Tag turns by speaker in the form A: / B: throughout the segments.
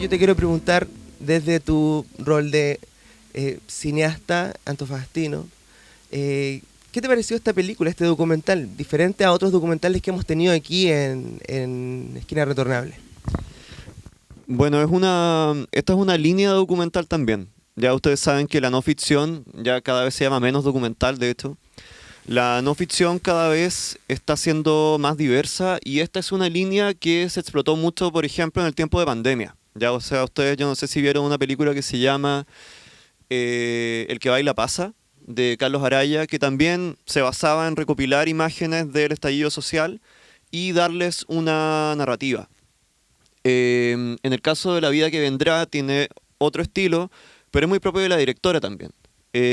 A: yo te quiero preguntar desde tu rol de cineasta antofagastino, ¿qué te pareció esta película, este documental, diferente a otros documentales que hemos tenido aquí en Esquina Retornable?
B: Bueno, esta es una línea documental también. Ya ustedes saben que la no ficción ya cada vez se llama menos documental, de hecho. La no ficción cada vez está siendo más diversa y esta es una línea que se explotó mucho, por ejemplo, en el tiempo de pandemia. Ya, o sea, ustedes, yo no sé si vieron una película que se llama El que baila pasa, de Carlos Araya, que también se basaba en recopilar imágenes del estallido social y darles una narrativa. En el caso de La vida que vendrá tiene otro estilo, pero es muy propio de la directora también.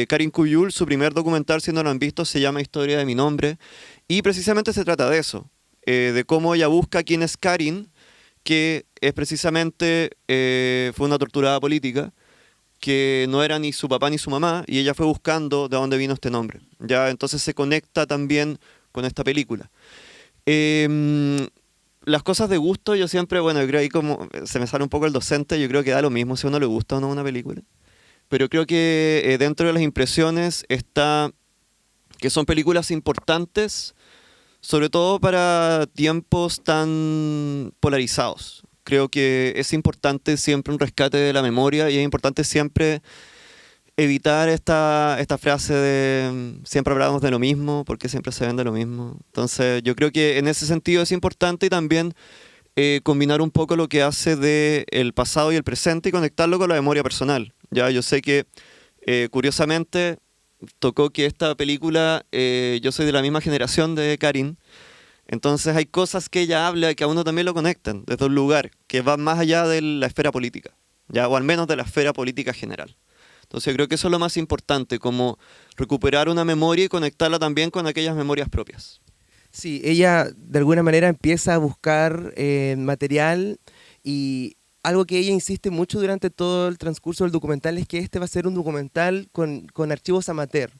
B: Karin Kuyul, su primer documental, si no lo han visto, se llama Historia de mi nombre, y precisamente se trata de eso, de cómo ella busca quién es Karin, que es precisamente, fue una torturada política, que no era ni su papá ni su mamá, y ella fue buscando de dónde vino este nombre. Ya, entonces se conecta también con esta película. Em, las cosas de gusto, yo siempre, bueno, yo creo ahí como se me sale un poco el docente, yo creo que da lo mismo si a uno le gusta o no una película. Pero creo que dentro de las impresiones está que son películas importantes, sobre todo para tiempos tan polarizados. Creo que es importante siempre un rescate de la memoria y es importante siempre evitar esta frase de siempre hablamos de lo mismo, porque siempre se ven de lo mismo. Entonces yo creo que en ese sentido es importante y también combinar un poco lo que hace de el pasado y el presente y conectarlo con la memoria personal. Ya, yo sé que curiosamente tocó que esta película, yo soy de la misma generación de Karin, entonces hay cosas que ella habla que a uno también lo conectan desde un lugar que va más allá de la esfera política, ya, o al menos de la esfera política general. Entonces yo creo que eso es lo más importante, como recuperar una memoria y conectarla también con aquellas memorias propias.
A: Sí, ella de alguna manera empieza a buscar material y algo que ella insiste mucho durante todo el transcurso del documental es que este va a ser un documental con archivos amateur,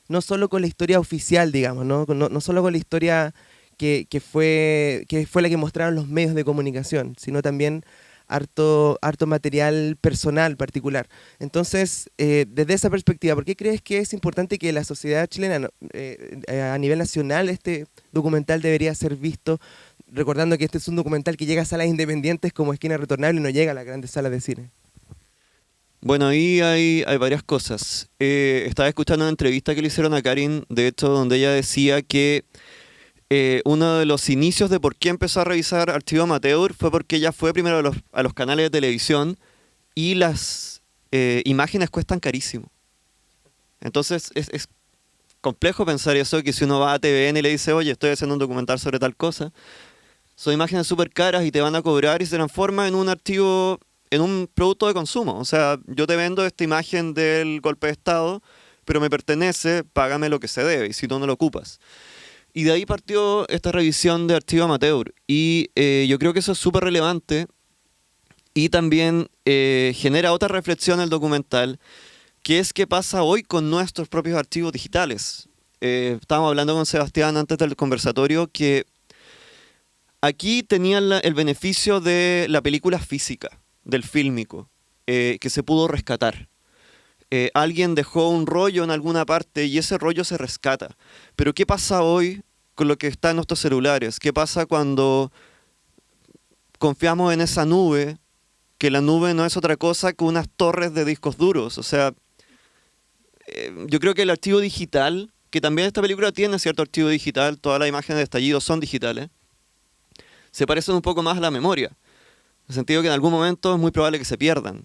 A: no solo con la historia oficial, digamos, no solo con la historia que fue la que mostraron los medios de comunicación, sino también harto material personal particular. Entonces, desde esa perspectiva, ¿por qué crees que es importante que la sociedad chilena, no, a nivel nacional, este documental debería ser visto, recordando que este es un documental que llega a salas independientes como Esquina Retornable y no llega a las grandes salas de cine?
B: Bueno, ahí hay varias cosas. Estaba escuchando una entrevista que le hicieron a Karin, de hecho, donde ella decía que uno de los inicios de por qué empezó a revisar Archivo Amateur fue porque ella fue primero a los canales de televisión y las imágenes cuestan carísimo. Entonces es complejo pensar eso, que si uno va a TVN y le dice, oye, estoy haciendo un documental sobre tal cosa, son imágenes súper caras y te van a cobrar y se transforma en un archivo, en un producto de consumo. O sea, yo te vendo esta imagen del golpe de Estado, pero me pertenece, págame lo que se debe, y si tú no lo ocupas. Y de ahí partió esta revisión de Archivo Amateur. Y yo creo que eso es súper relevante y también genera otra reflexión el documental, que es qué pasa hoy con nuestros propios archivos digitales. Estábamos hablando con Sebastián antes del conversatorio que aquí tenían el beneficio de la película física, del fílmico, que se pudo rescatar. Alguien dejó un rollo en alguna parte y ese rollo se rescata. Pero ¿qué pasa hoy con lo que está en nuestros celulares? ¿Qué pasa cuando confiamos en esa nube, que la nube no es otra cosa que unas torres de discos duros? O sea, yo creo que el archivo digital, que también esta película tiene cierto archivo digital, todas las imágenes de estallido son digitales, se parecen un poco más a la memoria. En el sentido que en algún momento es muy probable que se pierdan.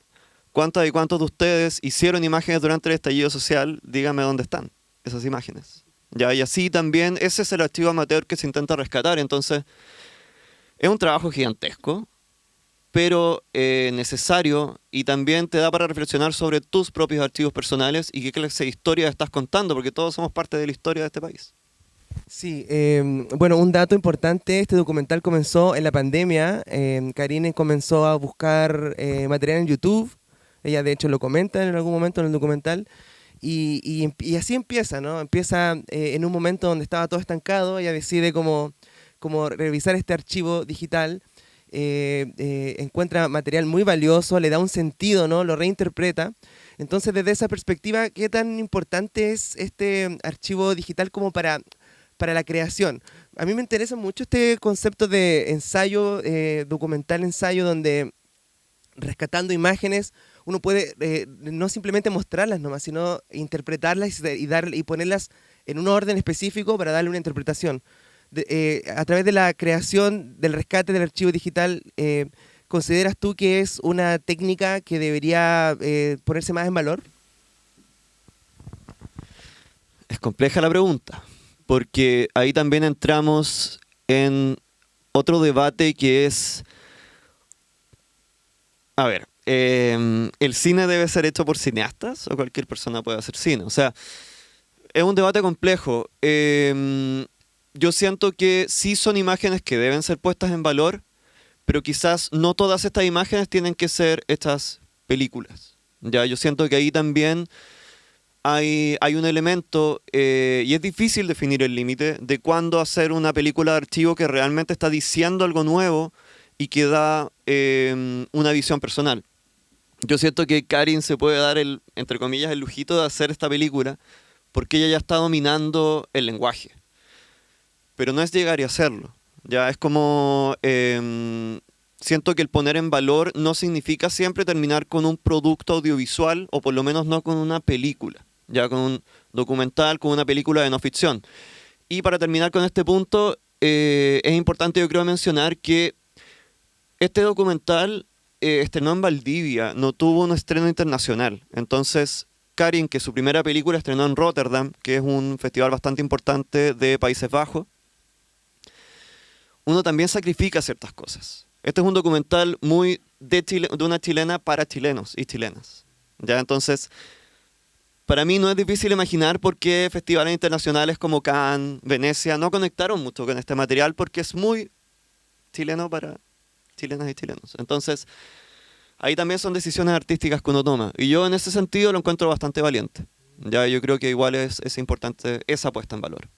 B: ¿Cuántas y cuántos de ustedes hicieron imágenes durante el estallido social? Díganme dónde están esas imágenes. Ya, y así también, ese es el archivo amateur que se intenta rescatar. Entonces, es un trabajo gigantesco, pero necesario y también te da para reflexionar sobre tus propios archivos personales y qué clase de historia estás contando, porque todos somos parte de la historia de este país.
A: Sí, bueno, un dato importante, este documental comenzó en la pandemia, Karine comenzó a buscar material en YouTube, ella de hecho lo comenta en algún momento en el documental, y así empieza, ¿no? Empieza en un momento donde estaba todo estancado, ella decide como revisar este archivo digital, encuentra material muy valioso, le da un sentido, ¿no? Lo reinterpreta. Entonces, desde esa perspectiva, ¿qué tan importante es este archivo digital como para la creación? A mí me interesa mucho este concepto de ensayo, documental ensayo, donde rescatando imágenes uno puede no simplemente mostrarlas nomás, sino interpretarlas y ponerlas en un orden específico para darle una interpretación. A través de la creación, del rescate del archivo digital, ¿consideras tú que es una técnica que debería ponerse más en valor?
B: Es compleja la pregunta, porque ahí también entramos en otro debate que es, a ver, ¿el cine debe ser hecho por cineastas o cualquier persona puede hacer cine? O sea, es un debate complejo. Yo siento que sí son imágenes que deben ser puestas en valor, pero quizás no todas estas imágenes tienen que ser estas películas. Ya, yo siento que ahí también hay un elemento, y es difícil definir el límite de cuándo hacer una película de archivo que realmente está diciendo algo nuevo y que da una visión personal. Yo siento que Karin se puede dar entre comillas, el lujito de hacer esta película porque ella ya está dominando el lenguaje. Pero no es llegar y hacerlo. Ya es como siento que el poner en valor no significa siempre terminar con un producto audiovisual, o por lo menos no con una película, ya con un documental, con una película de no ficción. Y para terminar con este punto, es importante yo creo mencionar que este documental estrenó en Valdivia, no tuvo un estreno internacional. Entonces, Karin, que su primera película estrenó en Rotterdam, que es un festival bastante importante de Países Bajos, uno también sacrifica ciertas cosas. Este es un documental muy de una chilena para chilenos y chilenas. ¿Ya? Entonces, para mí no es difícil imaginar por qué festivales internacionales como Cannes, Venecia, no conectaron mucho con este material porque es muy chileno para chilenas y chilenos. Entonces, ahí también son decisiones artísticas que uno toma. Y yo en ese sentido lo encuentro bastante valiente. Ya, yo creo que igual es importante esa puesta en valor.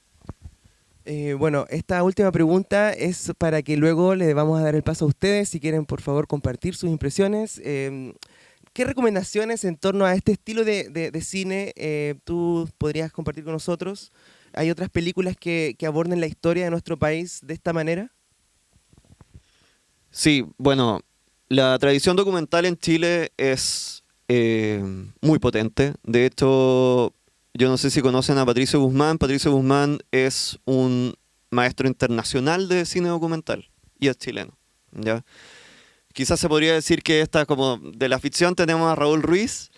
A: Bueno, esta última pregunta es para que luego le vamos a dar el paso a ustedes, si quieren por favor compartir sus impresiones. ¿Qué recomendaciones en torno a este estilo de cine tú podrías compartir con nosotros? ¿Hay otras películas que aborden la historia de nuestro país de esta manera?
B: Sí, bueno, la tradición documental en Chile es muy potente. De hecho, yo no sé si conocen a Patricio Guzmán. Patricio Guzmán es un maestro internacional de cine documental y es chileno, ¿ya? Quizás se podría decir que esta, como de la ficción tenemos a Raúl Ruiz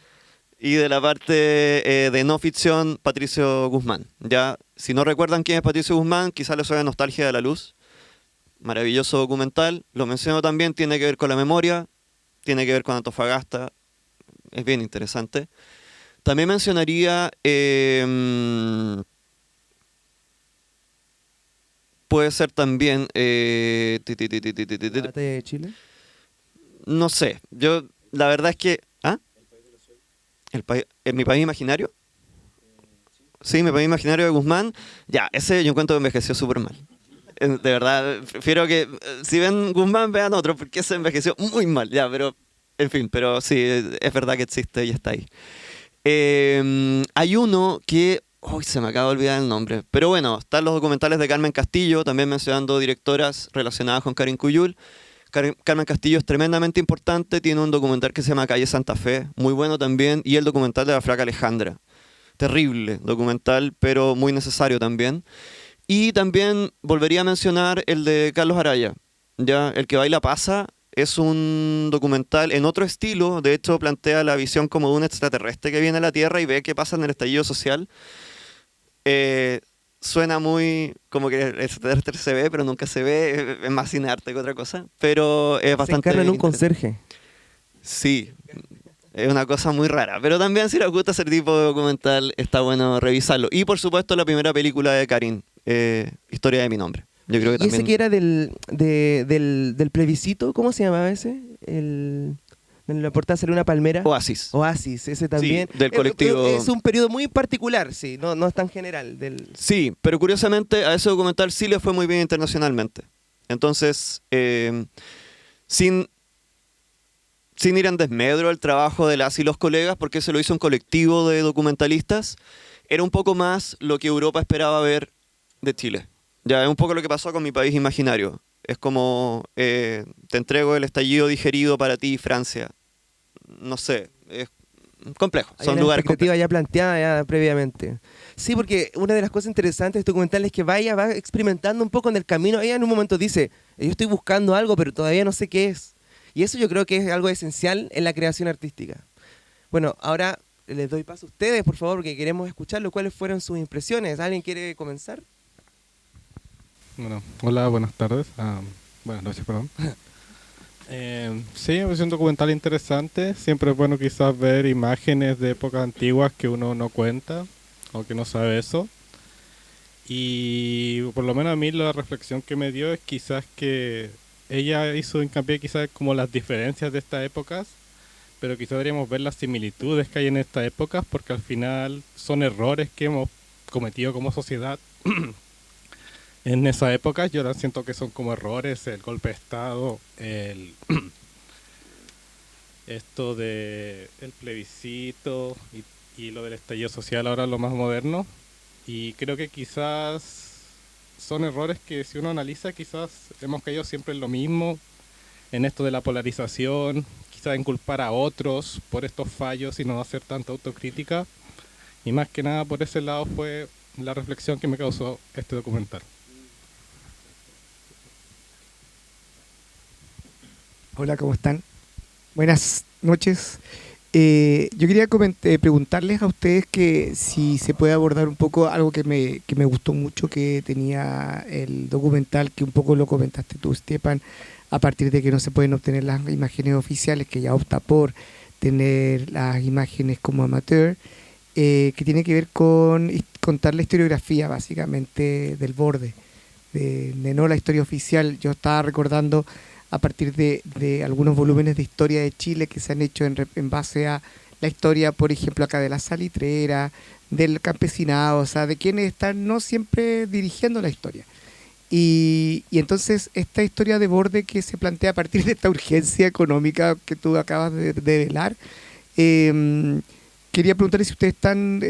B: y de la parte de no ficción Patricio Guzmán, ¿ya? Si no recuerdan quién es Patricio Guzmán, quizás les suene Nostalgia de la Luz. Maravilloso documental. Lo menciono también, tiene que ver con la memoria, tiene que ver con Antofagasta. Es bien interesante. También mencionaría, puede ser también,
A: ¿La batalla de Chile?
B: no sé, yo la verdad es que, ¿ah? ¿En mi país imaginario? Sí, mi país imaginario de Guzmán. Ya, ese yo encuentro que envejeció súper mal. De verdad, prefiero que, si ven Guzmán, vean otro, porque ese envejeció muy mal, ya, pero, en fin, pero sí, es verdad que existe y está ahí. Hay uno que, uy, se me acaba de olvidar el nombre, pero bueno, están los documentales de Carmen Castillo, también mencionando directoras relacionadas con Karin Cuyul. Carmen Castillo es tremendamente importante, tiene un documental que se llama Calle Santa Fe, muy bueno también, y el documental de la flaca Alejandra. Terrible documental, pero muy necesario también. Y también volvería a mencionar el de Carlos Araya, ¿ya? El que baila pasa es un documental en otro estilo, de hecho plantea la visión como de un extraterrestre que viene a la Tierra y ve qué pasa en el estallido social. Suena muy como que el extraterrestre se ve, pero nunca se ve, es más cinearte que otra cosa, pero es
A: Se
B: bastante
A: encarna en un
B: interesante.
A: conserje.
B: Sí, es una cosa muy rara, pero también si les gusta ese tipo de documental, está bueno revisarlo. Y por supuesto la primera película de Karin, Historia de mi nombre. Yo creo que
A: ¿Y ese
B: también...
A: que era del plebiscito? ¿Cómo se llamaba ese? En la portada sale una palmera.
B: Oasis.
A: Oasis, ese
B: Sí,
A: también.
B: del colectivo...
A: Es un periodo muy particular, sí, no es tan general.
B: Sí, pero curiosamente a ese documental sí le fue muy bien internacionalmente. Entonces, sin, sin ir en desmedro el trabajo de las y los colegas, porque se lo hizo un colectivo de documentalistas, era un poco más lo que Europa esperaba ver de Chile. Ya es un poco lo que pasó con Mi país imaginario. Es como, te entrego el estallido digerido para ti, Francia. No sé, es complejo,
A: Hay
B: son
A: una
B: lugares complejos.
A: expectativa ya planteada ya previamente. Sí, porque una de las cosas interesantes de este documental es que va experimentando un poco en el camino. Ella en un momento dice, yo estoy buscando algo, pero todavía no sé qué es. Y eso yo creo que es algo esencial en la creación artística. Bueno, ahora les doy paso a ustedes, por favor, porque queremos escucharlo. ¿Cuáles fueron sus impresiones? ¿Alguien quiere comenzar?
C: Bueno, hola, buenas tardes. Buenas noches, perdón. Sí, es un documental interesante. Siempre es bueno quizás ver imágenes de épocas antiguas que uno no cuenta o que no sabe eso. Y por lo menos a mí la reflexión que me dio es quizás que ella hizo hincapié quizás como las diferencias de estas épocas, pero quizás deberíamos ver las similitudes que hay en estas épocas porque al final son errores que hemos cometido como sociedad en esa época. Yo ahora siento que son como errores, el golpe de estado, esto de el plebiscito y lo del estallido social ahora lo más moderno. Y creo que quizás son errores que si uno analiza quizás hemos caído siempre en lo mismo, en esto de la polarización, quizás en culpar a otros por estos fallos y no hacer tanta autocrítica. Y más que nada por ese lado fue la reflexión que me causó este documental.
D: Hola, ¿cómo están? Buenas noches. Yo quería preguntarles a ustedes que si se puede abordar un poco algo que me gustó mucho que tenía el documental, que un poco lo comentaste tú, Stepan, a partir de que no se pueden obtener las imágenes oficiales, que ya opta por tener las imágenes como amateur, que tiene que ver con contar la historiografía básicamente del borde, de no la historia oficial. Yo estaba recordando a partir de algunos volúmenes de historia de Chile que se han hecho en base a la historia, por ejemplo, acá de la salitrera, del campesinado, o sea, de quienes están no siempre dirigiendo la historia. Y entonces esta historia de borde que se plantea a partir de esta urgencia económica que tú acabas de velar, quería preguntarles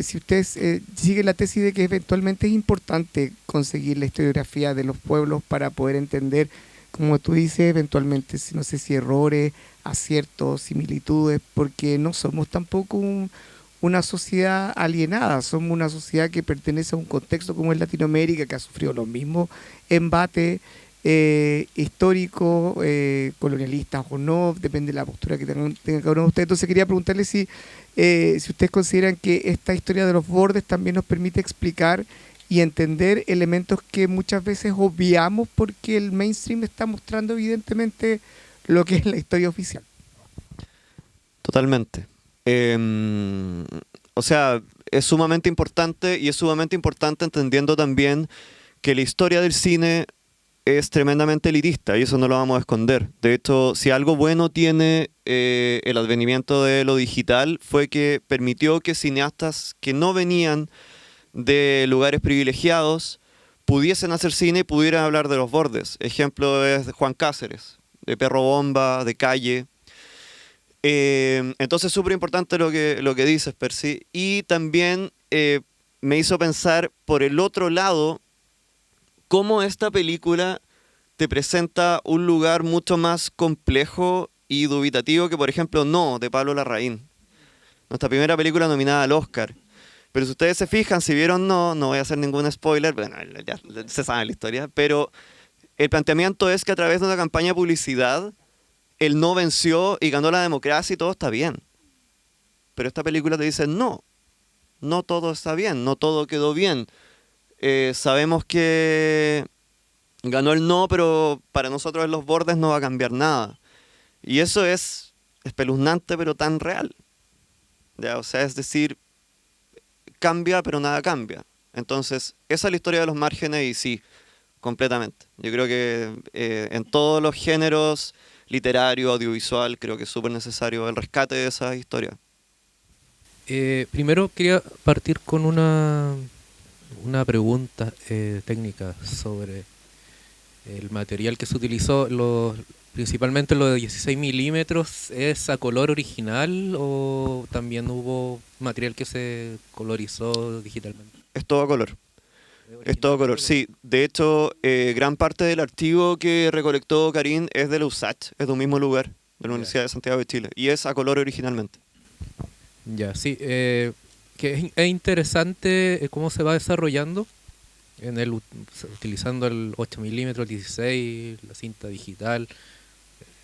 D: si ustedes siguen la tesis de que eventualmente es importante conseguir la historiografía de los pueblos para poder entender, como tú dices, eventualmente, no sé si errores, aciertos, similitudes, porque no somos tampoco una sociedad alienada, somos una sociedad que pertenece a un contexto como es Latinoamérica, que ha sufrido los mismos embates históricos, colonialistas o no, depende de la postura que tenga cada uno de ustedes. Entonces quería preguntarles si ustedes consideran que esta historia de los bordes también nos permite explicar y entender elementos que muchas veces obviamos porque el mainstream está mostrando evidentemente lo que es la historia oficial.
B: Totalmente. O sea, es sumamente importante y es sumamente importante entendiendo también que la historia del cine es tremendamente elitista y eso no lo vamos a esconder. De hecho, si algo bueno tiene el advenimiento de lo digital fue que permitió que cineastas que no venían de lugares privilegiados pudiesen hacer cine y pudieran hablar de los bordes. Ejemplo es de Juan Cáceres, de Perro Bomba, de Calle. Entonces, súper importante lo que dices, Percy. Y también me hizo pensar por el otro lado cómo esta película te presenta un lugar mucho más complejo y dubitativo que, por ejemplo, No, de Pablo Larraín. Nuestra primera película nominada al Oscar. Pero si ustedes se fijan, si vieron no voy a hacer ningún spoiler, bueno, ya se sabe la historia, pero el planteamiento es que a través de una campaña de publicidad, el no venció y ganó la democracia y todo está bien. Pero esta película te dice, no todo está bien, no todo quedó bien. Sabemos que ganó el no, pero para nosotros en los bordes no va a cambiar nada. Y eso es espeluznante, pero tan real. ¿Ya? O sea, es decir, cambia, pero nada cambia. Entonces, esa es la historia de los márgenes y sí, completamente. Yo creo que en todos los géneros, literario, audiovisual, creo que es súper necesario el rescate de esas historias.
E: Primero quería partir con una pregunta técnica sobre el material que se utilizó, Principalmente lo de 16 milímetros, ¿es a color original o también hubo material que se colorizó digitalmente?
B: Es todo a color. Es todo a color,
E: Originalmente
B: sí. De hecho, gran parte del archivo que recolectó Karim es de la USACH, es de un mismo lugar, de la
E: Ya.
B: Universidad de Santiago de Chile, y es a color originalmente.
E: Ya, sí. Que es interesante cómo se va desarrollando utilizando el 8 milímetros, el 16, la cinta digital,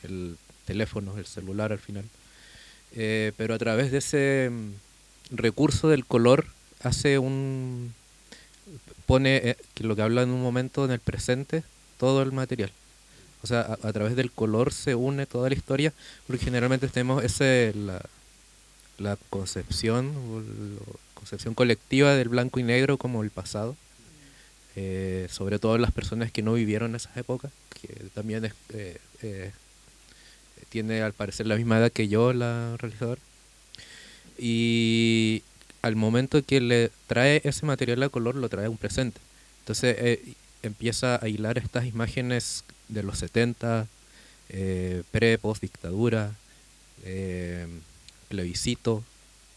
E: el teléfono, el celular al final. Pero a través de ese recurso del color hace pone que lo que habla en un momento en el presente todo el material. O sea, a través del color se une toda la historia, porque generalmente tenemos la concepción, concepción colectiva del blanco y negro como el pasado, sobre todo las personas que no vivieron esas épocas, que también tiene al parecer la misma edad que yo, la realizadora. Y al momento que le trae ese material a color, lo trae a un presente. Entonces empieza a hilar estas imágenes de los 70, post dictadura, plebiscito,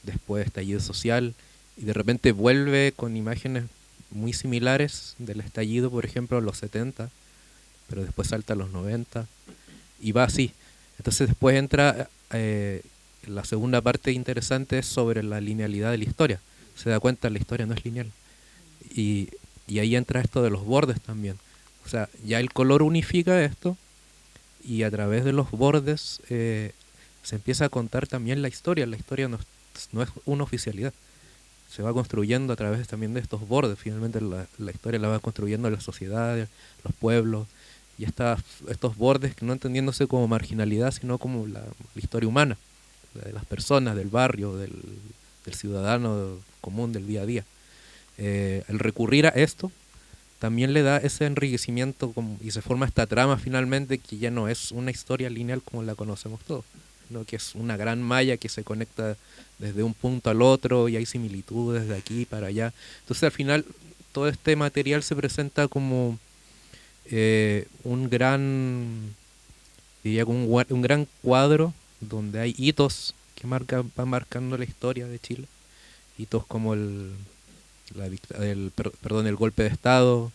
E: después estallido social, y de repente vuelve con imágenes muy similares del estallido, por ejemplo, a los 70, pero después salta a los 90, y va así. Entonces después entra la segunda parte interesante es sobre la linealidad de la historia. Se da cuenta la historia no es lineal. Y ahí entra esto de los bordes también. O sea, ya el color unifica esto y a través de los bordes se empieza a contar también la historia. La historia no es una oficialidad. Se va construyendo a través también de estos bordes. Finalmente la historia la va construyendo la sociedad, los pueblos, y estos bordes que no entendiéndose como marginalidad, sino como la historia humana, de las personas, del barrio, del ciudadano común, del día a día. El recurrir a esto también le da ese enriquecimiento y se forma esta trama finalmente que ya no es una historia lineal como la conocemos todos, sino que es una gran malla que se conecta desde un punto al otro y hay similitudes de aquí para allá. Entonces al final todo este material se presenta como un gran, diría como un gran cuadro donde hay hitos que van marcando la historia de Chile. Hitos como el golpe de Estado,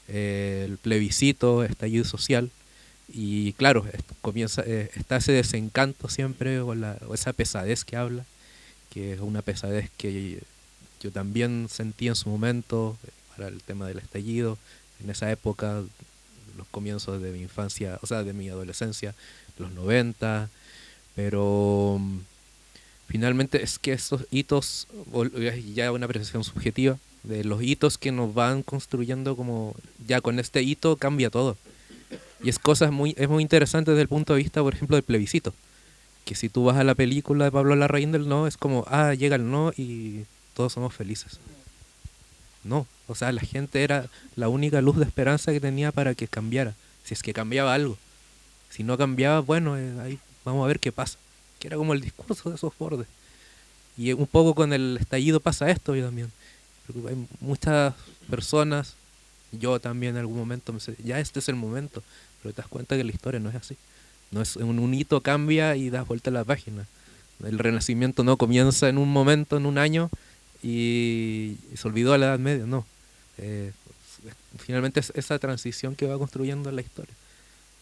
E: el plebiscito, estallido social. Y claro, está ese desencanto siempre o esa pesadez que habla, que es una pesadez que yo también sentí en su momento para el tema del estallido, en esa época, los comienzos de mi infancia, o sea, de mi adolescencia, los 90, pero finalmente es que estos hitos, ya una apreciación subjetiva, de los hitos que nos van construyendo como, ya con este hito cambia todo. Y es muy interesante desde el punto de vista, por ejemplo, del plebiscito. Que si tú vas a la película de Pablo Larraín del no, es como, llega el no y todos somos felices. No, o sea, la gente era la única luz de esperanza que tenía para que cambiara, si es que cambiaba algo. Si no cambiaba, bueno, ahí vamos a ver qué pasa. Que era como el discurso de esos bordes. Y un poco con el estallido pasa esto yo también. Porque hay muchas personas, yo también en algún momento, ya este es el momento, pero te das cuenta que la historia no es así. No es un hito cambia y das vuelta a la página. El Renacimiento no comienza en un momento, en un año, y se olvidó a la Edad Media, no. Eh, Finalmente es esa transición que va construyendo la historia.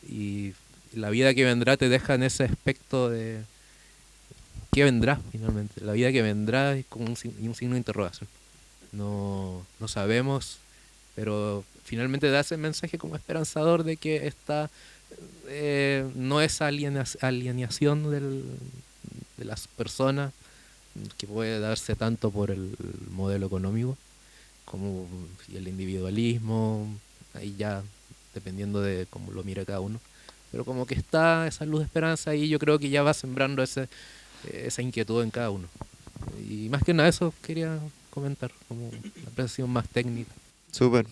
E: Y la vida que vendrá te deja en ese aspecto de qué vendrá finalmente. La vida que vendrá es como un signo de interrogación. No sabemos, pero finalmente da ese mensaje como esperanzador de que esta no es alienación de las personas, que puede darse tanto por el modelo económico como el individualismo, ahí ya dependiendo de cómo lo mire cada uno, pero como que está esa luz de esperanza y yo creo que ya va sembrando esa inquietud en cada uno. Y más que nada eso quería comentar, como una apreciación más técnica.
B: Súper,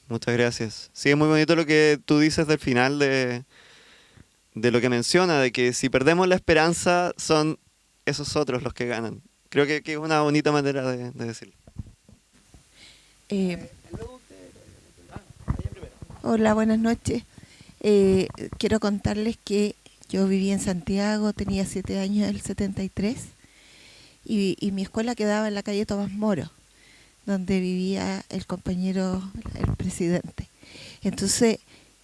B: muchas gracias. Sí, es muy bonito lo que tú dices del final de lo que menciona, de que si perdemos la esperanza son esos otros los que ganan. Creo que es una bonita manera de decirlo.
F: Hola, buenas noches. quiero contarles que yo viví en Santiago, tenía 7 años, el 73, y mi escuela quedaba en la calle Tomás Moro, donde vivía el compañero, el presidente. Entonces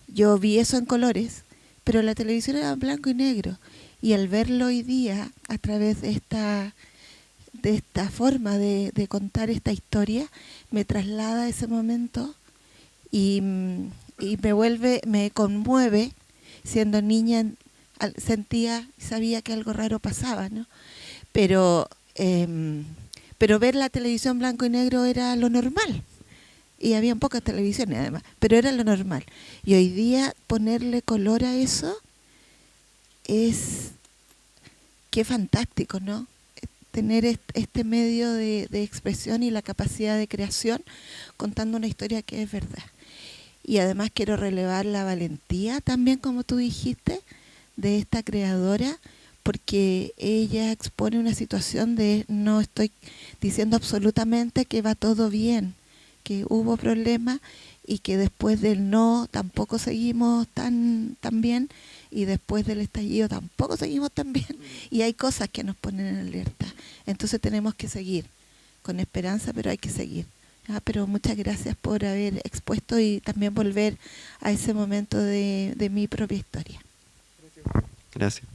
F: yo vi eso en colores, pero la televisión era en blanco y negro. Y al verlo hoy día, a través de esta forma de contar esta historia, me traslada a ese momento y me conmueve. Siendo niña sentía, sabía que algo raro pasaba, ¿no? Pero ver la televisión blanco y negro era lo normal. Y había pocas televisiones además, pero era lo normal. Y hoy día ponerle color a eso es, qué fantástico, ¿no? Tener este medio de expresión y la capacidad de creación contando una historia que es verdad. Y además quiero relevar la valentía también, como tú dijiste, de esta creadora, porque ella expone una situación de no estoy diciendo absolutamente que va todo bien, que hubo problemas y que después del no tampoco seguimos tan bien, y después del estallido tampoco seguimos tan bien, y hay cosas que nos ponen en alerta. Entonces tenemos que seguir con esperanza, pero hay que seguir. Pero muchas gracias por haber expuesto y también volver a ese momento de mi propia historia.
B: Gracias.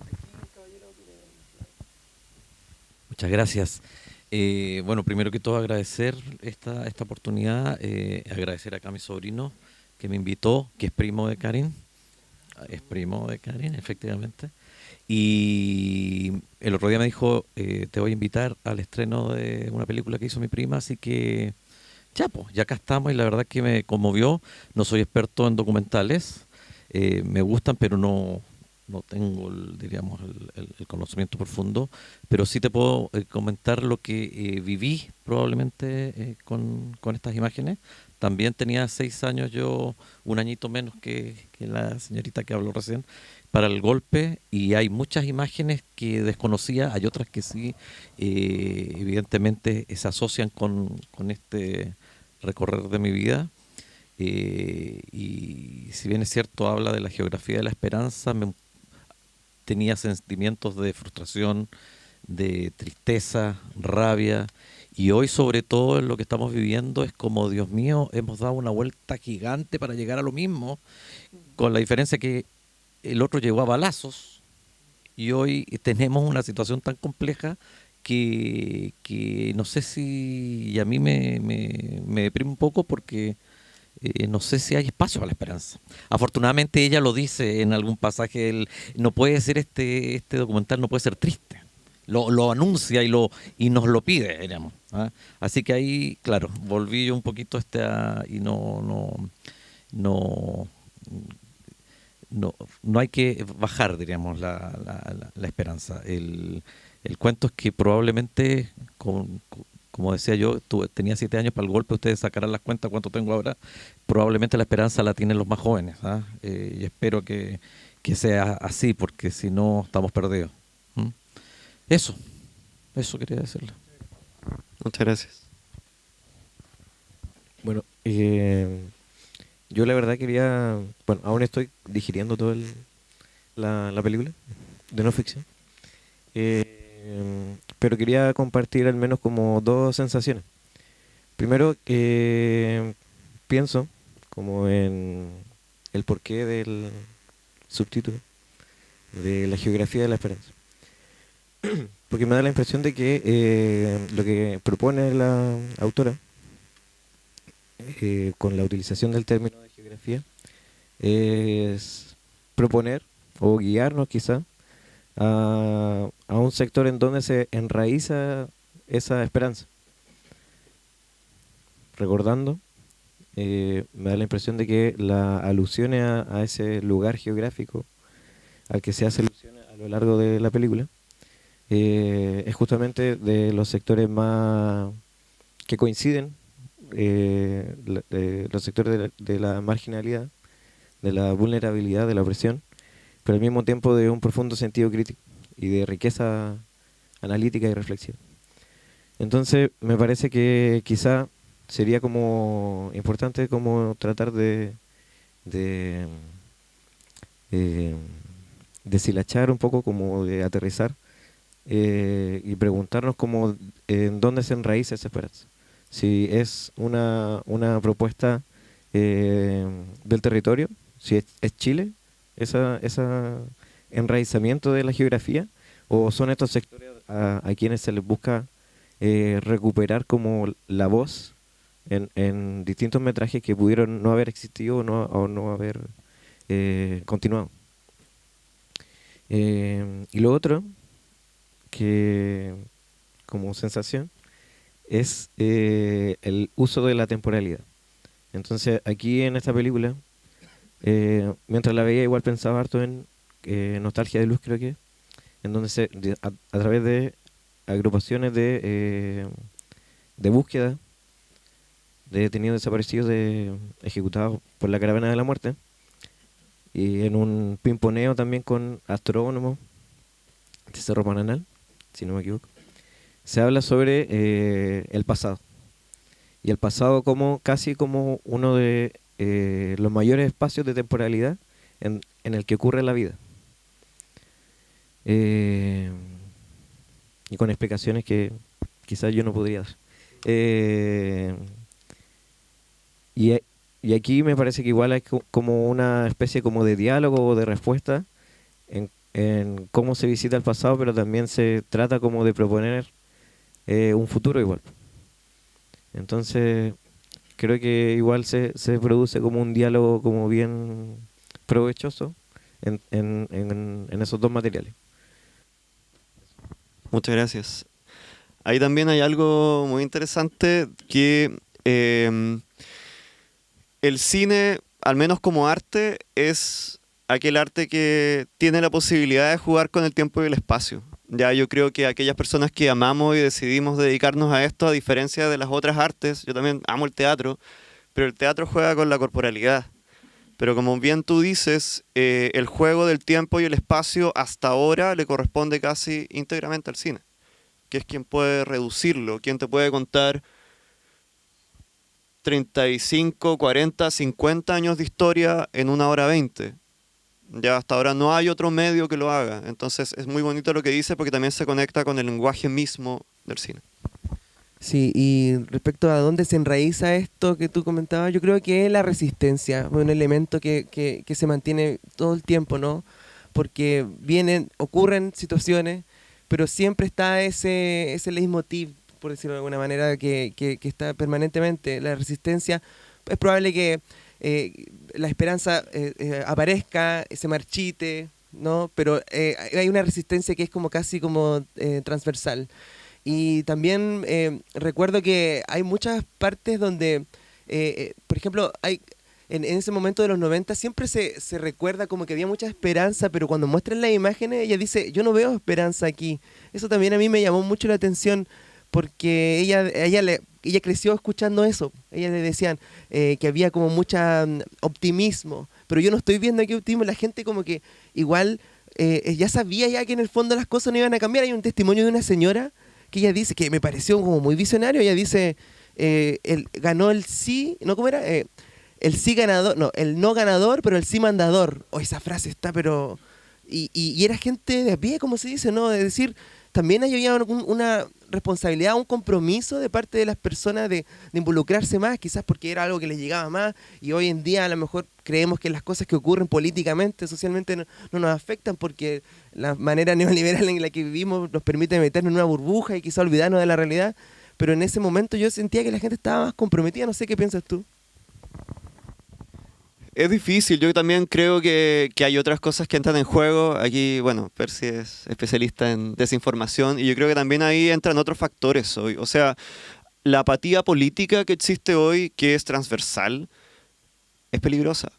G: Muchas gracias. Bueno, primero que todo agradecer esta oportunidad, agradecer acá a mi sobrino que me invitó, que es primo de Karin, efectivamente. Y el otro día me dijo, te voy a invitar al estreno de una película que hizo mi prima, así que ya, pues, ya acá estamos y la verdad que me conmovió. No soy experto en documentales, me gustan, pero no tengo, diríamos, el conocimiento profundo, pero sí te puedo comentar lo que viví probablemente con estas imágenes. También tenía 6 años yo, un añito menos que la señorita que habló recién, para el golpe, y hay muchas imágenes que desconocía, hay otras que sí, evidentemente se asocian con este recorrer de mi vida. Y si bien es cierto, habla de la geografía de la esperanza, tenía sentimientos de frustración, de tristeza, rabia, y hoy sobre todo en lo que estamos viviendo es como, Dios mío, hemos dado una vuelta gigante para llegar a lo mismo, con la diferencia que el otro llegó a balazos y hoy tenemos una situación tan compleja que no sé si, y a mí me deprime un poco porque no sé si hay espacio para la esperanza. Afortunadamente ella lo dice en algún pasaje, no puede ser este documental, no puede ser triste. Lo anuncia y nos lo pide, digamos. ¿Ah? Así que ahí, claro, volví yo un poquito y no hay que bajar, diríamos, la esperanza. El cuento es que probablemente, como decía yo, tenía 7 años para el golpe, ustedes sacarán las cuentas cuánto tengo ahora, probablemente la esperanza la tienen los más jóvenes, ¿ah? Y espero que sea así, porque si no estamos perdidos. ¿Mm? Eso quería decirle.
B: Muchas gracias.
H: Bueno, yo la verdad quería, bueno, aún estoy digiriendo toda la película de no ficción, pero quería compartir al menos como 2 sensaciones. Primero, pienso como en el porqué del subtítulo de la geografía de la esperanza, porque me da la impresión de que lo que propone la autora con la utilización del término de geografía es proponer o guiarnos quizá a un sector en donde se enraiza esa esperanza. Recordando, me da la impresión de que la alusión a ese lugar geográfico al que se hace alusión a lo largo de la película es justamente de los sectores más que coinciden, los sectores de la marginalidad, de la vulnerabilidad, de la opresión, pero al mismo tiempo de un profundo sentido crítico y de riqueza analítica y reflexiva. Entonces me parece que quizá sería como importante como tratar de deshilachar un poco, como de aterrizar, y preguntarnos como en dónde se enraiza esa esperanza. Si es una propuesta del territorio, si es Chile, esa enraizamiento de la geografía, o son estos sectores a quienes se les busca recuperar como la voz en distintos metrajes que pudieron no haber existido o no haber continuado. Y lo otro, que como sensación, es el uso de la temporalidad. Entonces, aquí en esta película, mientras la veía, igual pensaba harto en Nostalgia de Luz, creo que, en donde a través de agrupaciones de búsqueda de detenidos desaparecidos ejecutados por la Caravana de la Muerte, y en un pimponeo también con astrónomos de Cerro Pananal, si no me equivoco, se habla sobre el pasado. Y el pasado como casi como uno de los mayores espacios de temporalidad en el que ocurre la vida. Y con explicaciones que quizás yo no podría dar. Y aquí me parece que igual hay como una especie como de diálogo o de respuesta en cómo se visita el pasado, pero también se trata como de proponer un futuro igual. Entonces, creo que igual se produce como un diálogo como bien provechoso en esos dos materiales.
B: Muchas gracias. Ahí también hay algo muy interesante que el cine, al menos como arte, es aquel arte que tiene la posibilidad de jugar con el tiempo y el espacio. Ya yo creo que aquellas personas que amamos y decidimos dedicarnos a esto, a diferencia de las otras artes, yo también amo el teatro, pero el teatro juega con la corporalidad. Pero como bien tú dices, el juego del tiempo y el espacio hasta ahora le corresponde casi íntegramente al cine, que es quien puede reducirlo, quien te puede contar 35, 40, 50 años de historia en 1 hora 20. Ya hasta ahora no hay otro medio que lo haga. Entonces es muy bonito lo que dice porque también se conecta con el lenguaje mismo del cine.
A: Sí, y respecto a dónde se enraiza esto que tú comentabas, yo creo que es la resistencia, es un elemento que se mantiene todo el tiempo, ¿no? Porque ocurren situaciones, pero siempre está ese leitmotiv, por decirlo de alguna manera, que está permanentemente. La resistencia, es probable que la esperanza aparezca, se marchite, ¿no? Pero hay una resistencia que es como casi como transversal. Y también recuerdo que hay muchas partes donde, por ejemplo, en ese momento de los 90 siempre se recuerda como que había mucha esperanza, pero cuando muestran las imágenes ella dice, yo no veo esperanza aquí. Eso también a mí me llamó mucho la atención porque ella creció escuchando eso. Ella le decían que había como mucha optimismo, pero yo no estoy viendo aquí optimismo. La gente como que igual ya sabía ya que en el fondo las cosas no iban a cambiar. Hay un testimonio de una señora que ella dice, que me pareció como muy visionario, ella dice, ganó el sí, ¿no? ¿Cómo era? El sí ganador, no, el no ganador, pero el sí mandador. Oh, esa frase está, pero... Y era gente de a pie, como se dice, ¿no? De decir, también había una responsabilidad, un compromiso de parte de las personas de involucrarse más, quizás porque era algo que les llegaba más, y hoy en día a lo mejor creemos que las cosas que ocurren políticamente, socialmente, no nos afectan porque la manera neoliberal en la que vivimos nos permite meternos en una burbuja y quizás olvidarnos de la realidad, pero en ese momento yo sentía que la gente estaba más comprometida. No sé qué piensas tú.
B: Es difícil, yo también creo que hay otras cosas que entran en juego. Aquí, bueno, Percy es especialista en desinformación y yo creo que también ahí entran otros factores hoy. O sea, la apatía política que existe hoy, que es transversal, es peligrosa.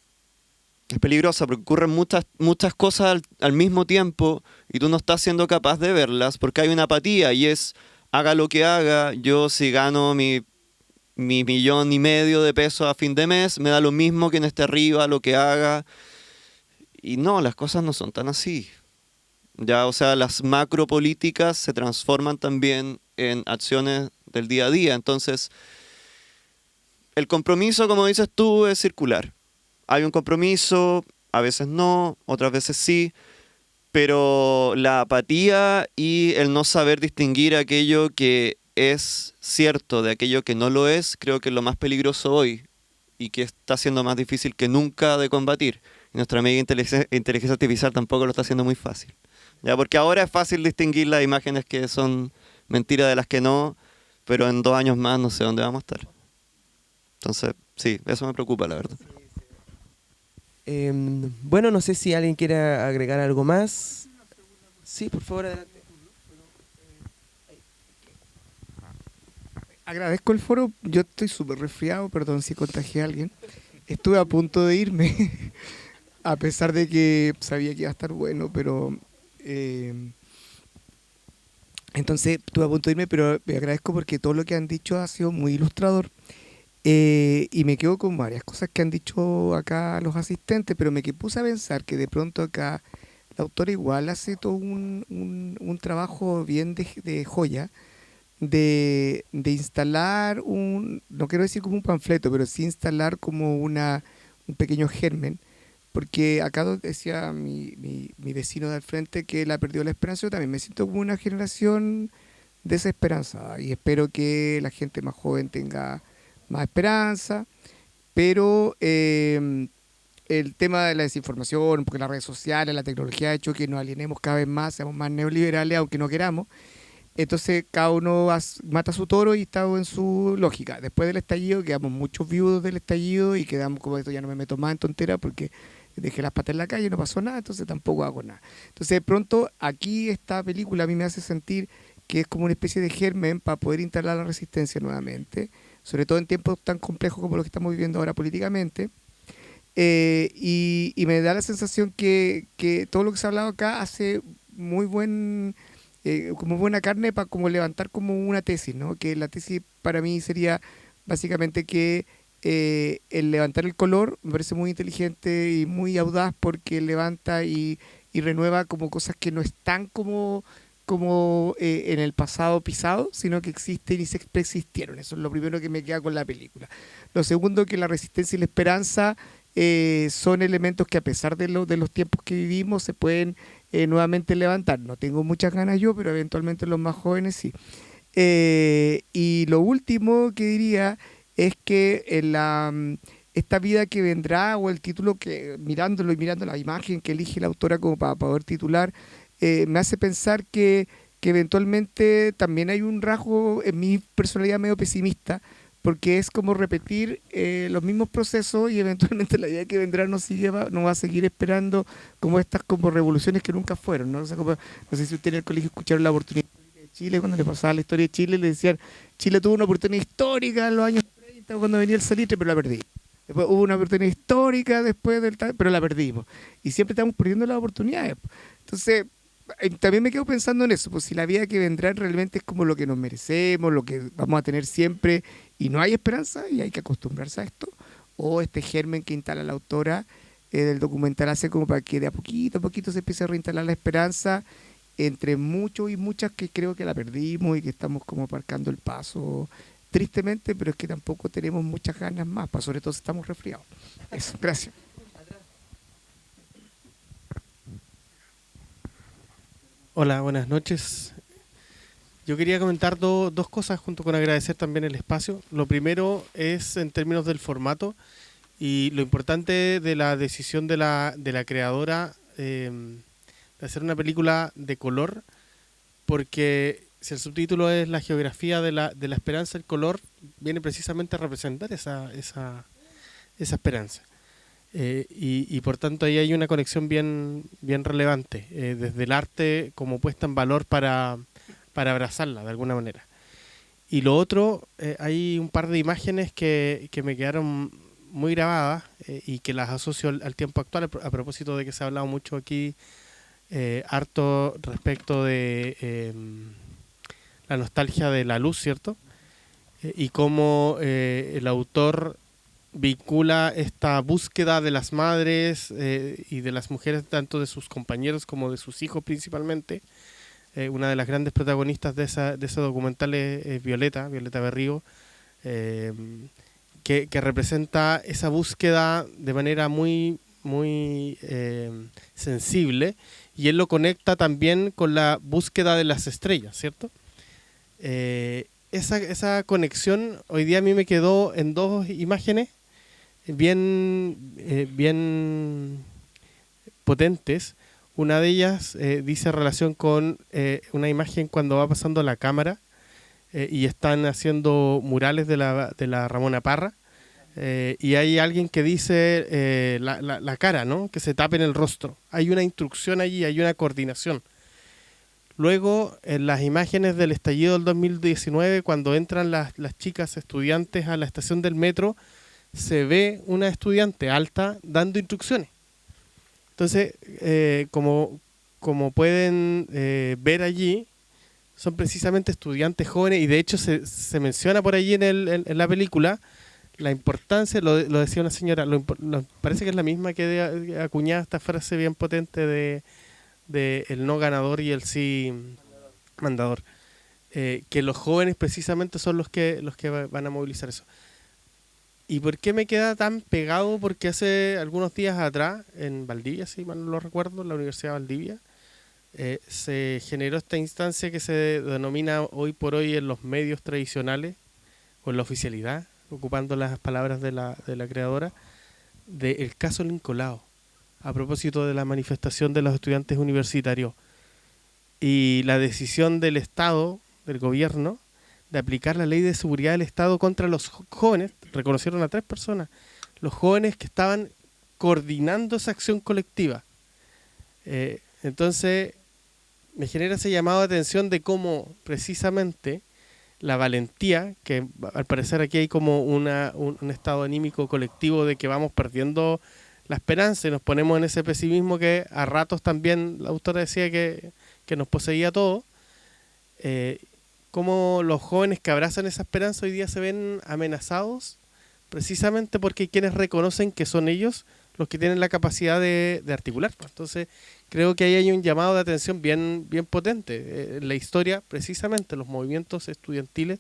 B: Es peligrosa porque ocurren muchas cosas al mismo tiempo y tú no estás siendo capaz de verlas porque hay una apatía y es, haga lo que haga, yo si gano mi 1,5 millones de pesos a fin de mes, me da lo mismo quien esté arriba, lo que haga. Y no, las cosas no son tan así. Ya, o sea, las macropolíticas se transforman también en acciones del día a día. Entonces, el compromiso, como dices tú, es circular. Hay un compromiso, a veces no, otras veces sí, pero la apatía y el no saber distinguir aquello que es cierto de aquello que no lo es, creo que es lo más peligroso hoy y que está siendo más difícil que nunca de combatir. Y nuestra amiga inteligencia artificial tampoco lo está haciendo muy fácil. Ya, porque ahora es fácil distinguir las imágenes que son mentiras de las que no, pero en 2 años más no sé dónde vamos a estar. Entonces, sí, eso me preocupa, la verdad.
A: Bueno, no sé si alguien quiere agregar algo más. Sí, por favor, adelante.
D: Agradezco el foro. Yo estoy súper resfriado, perdón si contagié a alguien. Estuve a punto de irme, a pesar de que sabía que iba a estar bueno, pero... entonces estuve a punto de irme, pero me agradezco porque todo lo que han dicho ha sido muy ilustrador. Y me quedo con varias cosas que han dicho acá los asistentes, pero me puse a pensar que de pronto acá la autora igual hace todo un trabajo bien de joya de instalar no quiero decir como un panfleto, pero sí instalar como un pequeño germen, porque acá decía mi vecino de al frente que él ha perdido la esperanza. Yo también me siento como una generación desesperanzada y espero que la gente más joven tenga más esperanza, pero el tema de la desinformación, porque las redes sociales, la tecnología ha hecho que nos alienemos cada vez más, seamos más neoliberales, aunque no queramos. Entonces cada uno mata su toro y está en su lógica. Después del estallido quedamos muchos viudos del estallido y quedamos como esto, ya no me meto más en tontera porque dejé las patas en la calle y no pasó nada, entonces tampoco hago nada. Entonces de pronto aquí esta película a mí me hace sentir que es como una especie de germen para poder instalar la resistencia nuevamente, sobre todo en tiempos tan complejos como los que estamos viviendo ahora políticamente. Y me da la sensación que todo lo que se ha hablado acá hace muy como buena carne para como levantar como una tesis, ¿no? Que la tesis para mí sería básicamente que el levantar el color me parece muy inteligente y muy audaz porque levanta y renueva como cosas que no están como en el pasado pisado, sino que existen y se preexistieron. Eso es lo primero que me queda con la película. Lo segundo, que la resistencia y la esperanza son elementos que a pesar de los tiempos que vivimos se pueden nuevamente levantar. No tengo muchas ganas yo, pero eventualmente los más jóvenes sí. Y lo último que diría es que esta vida que vendrá, o el título que mirándolo y mirando la imagen que elige la autora como para poder titular, me hace pensar que eventualmente también hay un rasgo en mi personalidad medio pesimista, porque es como repetir los mismos procesos y eventualmente la vida que vendrá nos va a seguir esperando como estas como revoluciones que nunca fueron, ¿no? O sea, no sé si ustedes en el colegio escucharon la oportunidad de Chile, cuando le pasaba la historia de Chile, le decían, Chile tuvo una oportunidad histórica en los años 30 cuando venía el salitre, pero la perdí. Después hubo una oportunidad histórica después pero la perdimos. Y siempre estamos perdiendo las oportunidades. Entonces, también me quedo pensando en eso, pues si la vida que vendrá realmente es como lo que nos merecemos, lo que vamos a tener siempre, y no hay esperanza y hay que acostumbrarse a esto, o este germen que instala la autora del documental hace como para que de a poquito se empiece a reinstalar la esperanza entre muchos y muchas que creo que la perdimos y que estamos como aparcando el paso tristemente, pero es que tampoco tenemos muchas ganas más, sobre todo si estamos resfriados. Eso, gracias.
I: Hola, buenas noches. Yo quería comentar dos cosas junto con agradecer también el espacio. Lo primero es en términos del formato y lo importante de la decisión de la creadora de hacer una película de color, porque si el subtítulo es la geografía de la esperanza, el color viene precisamente a representar esa esperanza. Y por tanto ahí hay una conexión bien relevante desde el arte como puesta en valor para abrazarla de alguna manera. Y lo otro, hay un par de imágenes que me quedaron muy grabadas y que las asocio al tiempo actual, a propósito de que se ha hablado mucho aquí harto respecto de la nostalgia de la luz, ¿cierto? Y cómo el autor vincula esta búsqueda de las madres y de las mujeres, tanto de sus compañeros como de sus hijos principalmente. Una de las grandes protagonistas de ese documental es Violeta Berrío, que representa esa búsqueda de manera muy muy sensible, y él lo conecta también con la búsqueda de las estrellas, ¿cierto? Esa conexión hoy día a mí me quedó en dos imágenes bien potentes. Una de ellas dice relación con una imagen cuando va pasando la cámara y están haciendo murales de la Ramona Parra, y hay alguien que dice la cara, ¿no? Que se tapen el rostro. Hay una instrucción allí, hay una coordinación. Luego, en las imágenes del estallido del 2019, cuando entran las chicas estudiantes a la estación del metro, se ve una estudiante alta dando instrucciones. Entonces, como pueden ver allí, son precisamente estudiantes jóvenes, y de hecho se menciona por allí en la película la importancia, lo decía una señora, parece que es la misma que acuñaba esta frase bien potente de el no ganador y el sí mandador, que los jóvenes precisamente son los que van a movilizar eso. ¿Y por qué me queda tan pegado? Porque hace algunos días atrás, en Valdivia, si mal no lo recuerdo, en la Universidad de Valdivia, se generó esta instancia que se denomina hoy por hoy en los medios tradicionales, o en la oficialidad, ocupando las palabras de la creadora, del caso Lincolao, a propósito de la manifestación de los estudiantes universitarios y la decisión del Estado, del gobierno, de aplicar la ley de seguridad del Estado contra los jóvenes. Reconocieron a 3 personas, los jóvenes que estaban coordinando esa acción colectiva. Entonces, me genera ese llamado de atención de cómo precisamente la valentía, que al parecer aquí hay como un estado anímico colectivo de que vamos perdiendo la esperanza y nos ponemos en ese pesimismo que a ratos también la autora decía que nos poseía todo. Cómo los jóvenes que abrazan esa esperanza hoy día se ven amenazados precisamente porque hay quienes reconocen que son ellos los que tienen la capacidad de articular. Entonces creo que ahí hay un llamado de atención bien potente. En la historia, precisamente los movimientos estudiantiles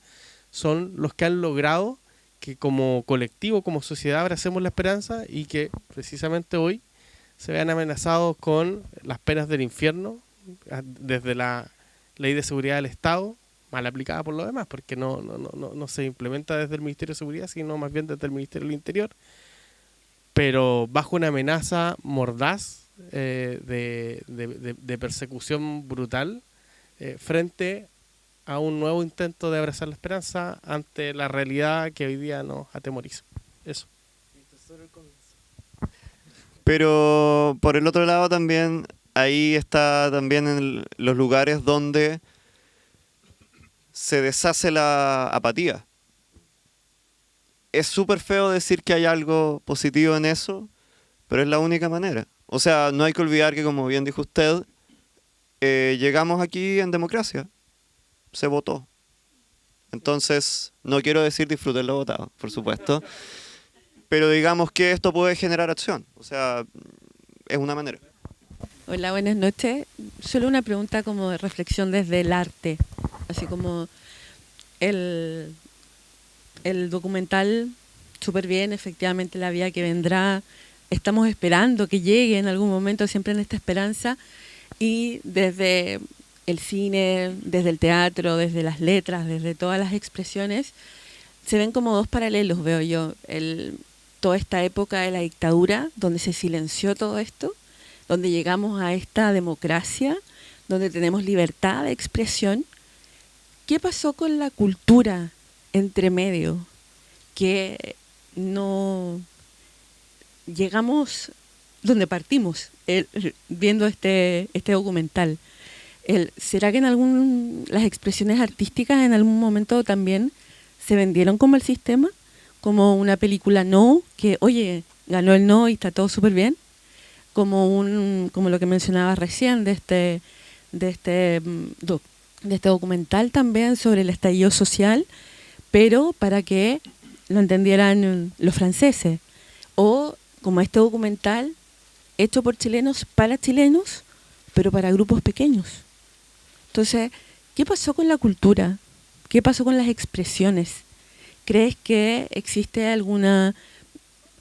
I: son los que han logrado que como colectivo, como sociedad, abracemos la esperanza y que precisamente hoy se vean amenazados con las penas del infierno desde la ley de seguridad del Estado, mal aplicada por lo demás, porque no se implementa desde el Ministerio de Seguridad, sino más bien desde el Ministerio del Interior, pero bajo una amenaza mordaz de persecución brutal frente a un nuevo intento de abrazar la esperanza ante la realidad que hoy día nos atemoriza. Eso.
B: Pero por el otro lado también, ahí está también en los lugares donde se deshace la apatía. Es súper feo decir que hay algo positivo en eso, pero es la única manera. O sea, no hay que olvidar que, como bien dijo usted, llegamos aquí en democracia. Se votó. Entonces, no quiero decir disfruten lo votado, por supuesto, pero digamos que esto puede generar acción. O sea, es una manera.
J: Hola, buenas noches. Solo una pregunta como de reflexión desde el arte. Así como el documental, súper bien, efectivamente la vida que vendrá. Estamos esperando que llegue en algún momento, siempre en esta esperanza. Y desde el cine, desde el teatro, desde las letras, desde todas las expresiones, se ven como 2 paralelos, veo yo. Toda esta época de la dictadura, donde se silenció todo esto, donde llegamos a esta democracia, donde tenemos libertad de expresión. ¿Qué pasó con la cultura entre medio? Que no llegamos donde partimos viendo este documental. ¿Será que las expresiones artísticas en algún momento también se vendieron como el sistema? Como una película no, que oye, ganó el no y está todo súper bien. Como lo que mencionaba recién de este documental también sobre el estallido social, pero para que lo entendieran los franceses. O como este documental hecho por chilenos para chilenos, pero para grupos pequeños. Entonces, ¿qué pasó con la cultura? ¿Qué pasó con las expresiones? ¿Crees que existe alguna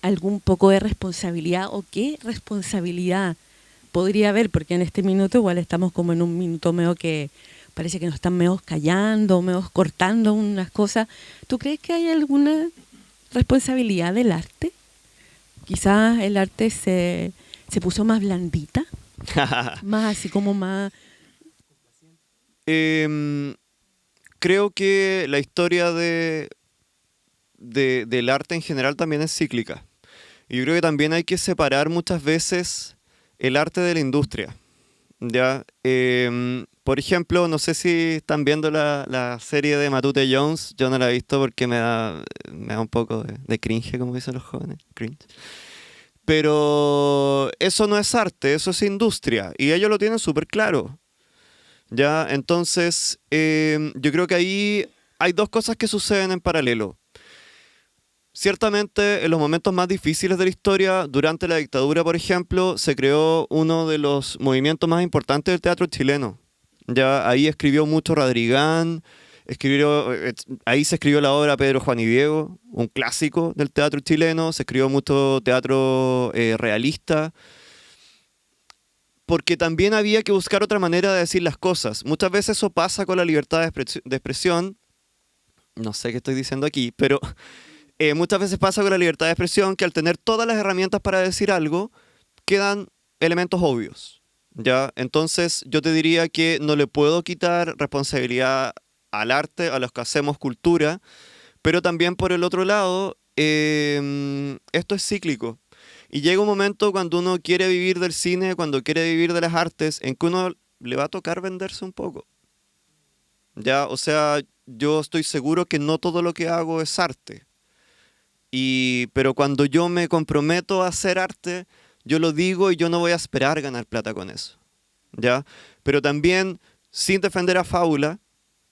J: algún poco de responsabilidad o qué responsabilidad podría haber, porque en este minuto igual estamos como en un minuto medio que parece que nos están medio callando, medio cortando unas cosas. ¿Tú crees que hay alguna responsabilidad del arte? Quizás el arte se puso más blandita, más así como más...
B: Creo que la historia del arte en general también es cíclica. Y yo creo que también hay que separar muchas veces el arte de la industria. ¿Ya? Por ejemplo, no sé si están viendo la serie de Matute Jones. Yo no la he visto porque me da un poco de cringe, como dicen los jóvenes. Cringe. Pero eso no es arte, eso es industria. Y ellos lo tienen súper claro. ¿Ya? Entonces, yo creo que ahí hay dos cosas que suceden en paralelo. Ciertamente, en los momentos más difíciles de la historia, durante la dictadura, por ejemplo, se creó uno de los movimientos más importantes del teatro chileno. Ya ahí escribió mucho Radrigán, ahí se escribió la obra Pedro, Juan y Diego, un clásico del teatro chileno, se escribió mucho teatro realista, porque también había que buscar otra manera de decir las cosas. Muchas veces eso pasa con la libertad de expresión, no sé qué estoy diciendo aquí, pero... muchas veces pasa con la libertad de expresión que al tener todas las herramientas para decir algo, quedan elementos obvios, ¿ya? Entonces yo te diría que no le puedo quitar responsabilidad al arte, a los que hacemos cultura, pero también por el otro lado, esto es cíclico. Y llega un momento cuando uno quiere vivir del cine, cuando quiere vivir de las artes, en que uno le va a tocar venderse un poco. ¿Ya? O sea, yo estoy seguro que no todo lo que hago es arte. Pero cuando yo me comprometo a hacer arte, yo lo digo y yo no voy a esperar ganar plata con eso, ¿ya? Pero también, sin defender a Fábula,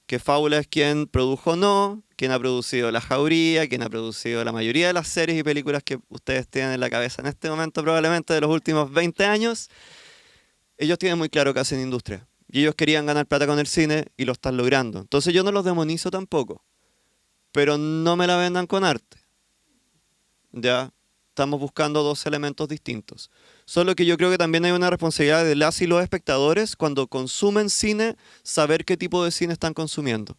B: que Fábula es quien produjo No, quien ha producido La Jauría, quien ha producido la mayoría de las series y películas que ustedes tienen en la cabeza en este momento, probablemente de los últimos 20 años, ellos tienen muy claro que hacen industria. Y ellos querían ganar plata con el cine y lo están logrando. Entonces yo no los demonizo tampoco, pero no me la vendan con arte. Ya estamos buscando dos elementos distintos. Solo que yo creo que también hay una responsabilidad de las y los espectadores cuando consumen cine, saber qué tipo de cine están consumiendo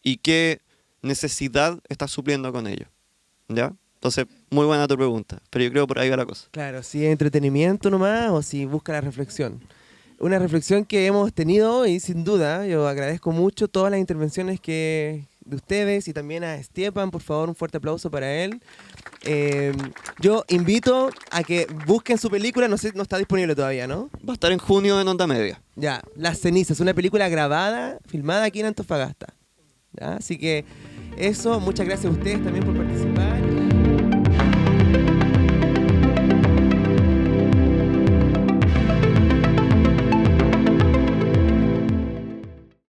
B: y qué necesidad está supliendo con ello. ¿Ya? Entonces, muy buena tu pregunta, pero yo creo que por ahí va la cosa.
A: Claro, si es entretenimiento nomás o si busca la reflexión. Una reflexión que hemos tenido hoy, sin duda. Yo agradezco mucho todas las intervenciones de ustedes y también a Stepan, por favor, un fuerte aplauso para él. Yo invito a que busquen su película, no sé, no está disponible todavía, ¿no?
B: Va a estar en junio en Onda Media.
A: Ya, Las Cenizas, una película grabada, filmada aquí en Antofagasta. ¿Ya? Así que eso, muchas gracias a ustedes también por participar.